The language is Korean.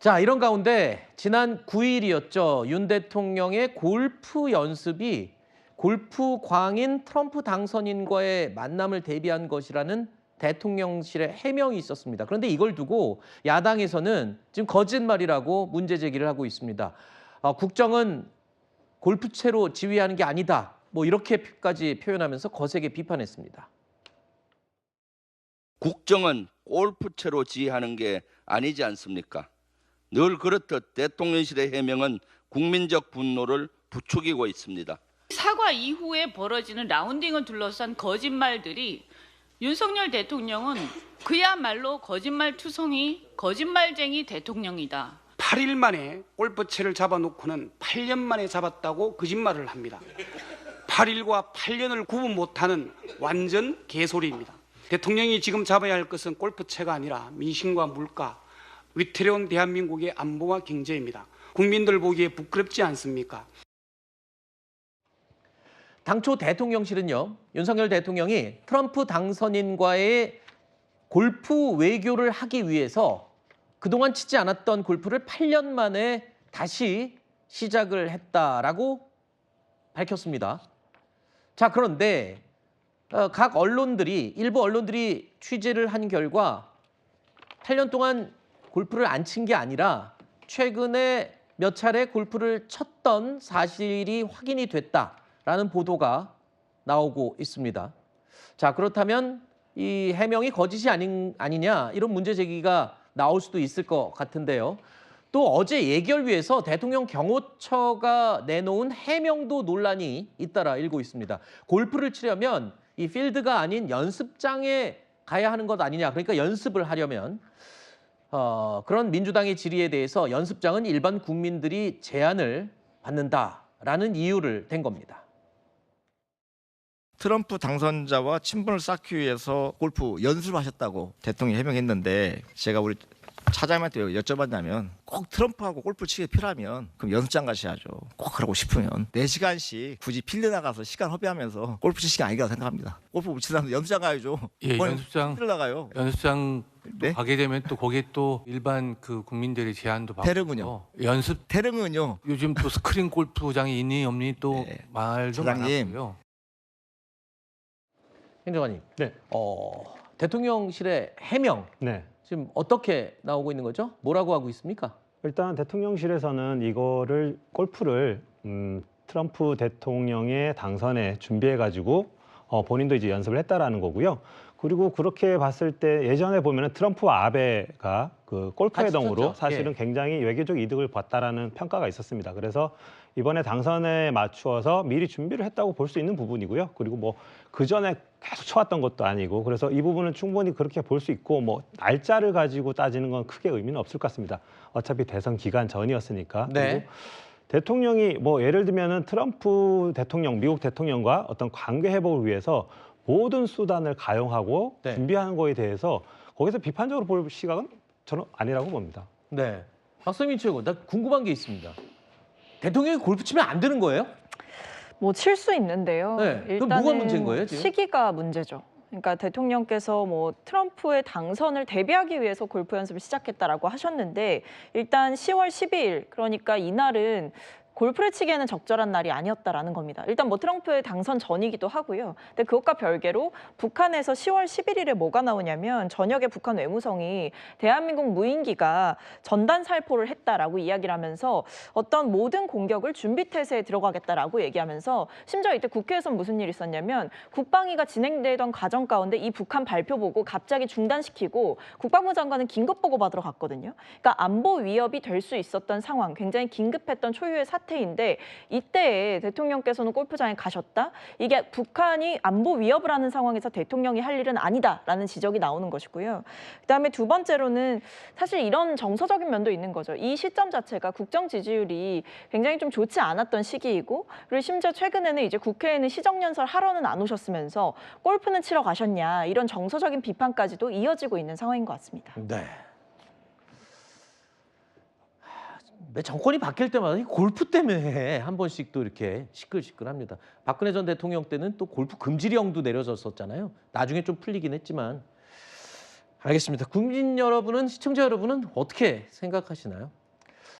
자, 이런 가운데 지난 9일이었죠. 윤 대통령의 골프 연습이 골프 광인 트럼프 당선인과의 만남을 대비한 것이라는 대통령실의 해명이 있었습니다. 그런데 이걸 두고 야당에서는 지금 거짓말이라고 문제 제기를 하고 있습니다. 국정은 골프채로 지휘하는 게 아니다. 뭐 이렇게까지 표현하면서 거세게 비판했습니다. 국정은 골프채로 지휘하는 게 아니지 않습니까? 늘 그렇듯 대통령실의 해명은 국민적 분노를 부추기고 있습니다. 사과 이후에 벌어지는 라운딩을 둘러싼 거짓말들이 윤석열 대통령은 그야말로 거짓말투성이, 거짓말쟁이 대통령이다. 8일 만에 골프채를 잡아놓고는 8년 만에 잡았다고 거짓말을 합니다. 8일과 8년을 구분 못하는 완전 개소리입니다. 대통령이 지금 잡아야 할 것은 골프채가 아니라 민심과 물가, 위태로운 대한민국의 안보와 경제입니다. 국민들 보기에 부끄럽지 않습니까? 당초 대통령실은요, 윤석열 대통령이 트럼프 당선인과의 골프 외교를 하기 위해서 그동안 치지 않았던 골프를 8년 만에 다시 시작을 했다라고 밝혔습니다. 자, 그런데 각 언론들이, 일부 언론들이 취재를 한 결과 8년 동안 골프를 안 친 게 아니라 최근에 몇 차례 골프를 쳤던 사실이 확인이 됐다라는 보도가 나오고 있습니다. 자, 그렇다면 이 해명이 거짓이 아니냐 이런 문제 제기가 나올 수도 있을 것 같은데요. 또 어제 예결위에서 대통령 경호처가 내놓은 해명도 논란이 잇따라 일고 있습니다. 골프를 치려면 이 필드가 아닌 연습장에 가야 하는 것 아니냐. 그러니까 연습을 하려면 그런 민주당의 질의에 대해서 연습장은 일반 국민들이 제한을 받는다라는 이유를 댄 겁니다. 트럼프 당선자와 친분을 쌓기 위해서 골프 연습하셨다고 대통령이 해명했는데 제가 우리 차장님한테 왜 여쭤봤냐면 꼭 트럼프하고 골프 치기 필요하면 그럼 연습장 가셔야죠. 꼭 그러고 싶으면 4시간씩 굳이 필드 나가서 시간 허비하면서 골프 칠 시간 아니라고 생각합니다. 골프 못 치는 사람도 연습장 가야죠. 예, 연습장 필드 나가요. 연습장 네? 가게 되면 또 거기에 또 일반 그 국민들의 제한도 받고 태릉은요? 연습 태릉은요. 요즘 또 스크린 골프장이 있니 없니 또 네. 말도 사장님. 많았고요. 행정관님, 네. 대통령실의 해명 네. 지금 어떻게 나오고 있는 거죠? 뭐라고 하고 있습니까? 일단 대통령실에서는 이거를 골프를 트럼프 대통령의 당선에 준비해가지고 본인도 이제 연습을 했다라는 거고요. 그리고 그렇게 봤을 때 예전에 보면은 트럼프와 아베가 그 골프 같이 회동으로 쳤죠. 사실은 예. 굉장히 외교적 이득을 봤다라는 평가가 있었습니다. 그래서 이번에 당선에 맞추어서 미리 준비를 했다고 볼 수 있는 부분이고요. 그리고 뭐 그 전에 계속 쳐왔던 것도 아니고 그래서 이 부분은 충분히 그렇게 볼 수 있고 뭐 날짜를 가지고 따지는 건 크게 의미는 없을 것 같습니다. 어차피 대선 기간 전이었으니까. 네. 그리고 대통령이 뭐 예를 들면은 트럼프 대통령, 미국 대통령과 어떤 관계 회복을 위해서 모든 수단을 가용하고 네. 준비하는 거에 대해서 거기서 비판적으로 볼 시각은 저는 아니라고 봅니다. 네. 박성민 최고, 나 궁금한 게 있습니다. 대통령이 골프 치면 안 되는 거예요? 뭐 칠 수 있는데요. 네. 그럼 일단은 뭐가 문제인 거예요, 지금? 시기가 문제죠. 그러니까 대통령께서 뭐 트럼프의 당선을 대비하기 위해서 골프 연습을 시작했다라고 하셨는데 일단 10월 12일 그러니까 이날은 골프를 치기에는 적절한 날이 아니었다라는 겁니다. 일단 뭐 트럼프의 당선 전이기도 하고요. 근데 그것과 별개로 북한에서 10월 11일에 뭐가 나오냐면 저녁에 북한 외무성이 대한민국 무인기가 전단 살포를 했다라고 이야기를 하면서 어떤 모든 공격을 준비 태세에 들어가겠다라고 얘기하면서 심지어 이때 국회에서는 무슨 일이 있었냐면 국방위가 진행되던 과정 가운데 이 북한 발표 보고 갑자기 중단시키고 국방부 장관은 긴급 보고 받으러 갔거든요. 그러니까 안보 위협이 될 수 있었던 상황, 굉장히 긴급했던 초유의 사태인데 이때에 대통령께서는 골프장에 가셨다? 이게 북한이 안보 위협을 하는 상황에서 대통령이 할 일은 아니다라는 지적이 나오는 것이고요. 그다음에 두 번째로는 사실 이런 정서적인 면도 있는 거죠. 이 시점 자체가 국정 지지율이 굉장히 좀 좋지 않았던 시기이고 그리고 심지어 최근에는 이제 국회에는 시정연설 하러는 안 오셨으면서 골프는 치러 가셨냐 이런 정서적인 비판까지도 이어지고 있는 상황인 것 같습니다. 네. 매 정권이 바뀔 때마다 이 골프 때문에 한 번씩 또 이렇게 시끌시끌합니다. 박근혜 전 대통령 때는 또 골프 금지령도 내려졌었잖아요. 나중에 좀 풀리긴 했지만 알겠습니다. 국민 여러분은, 시청자 여러분은 어떻게 생각하시나요?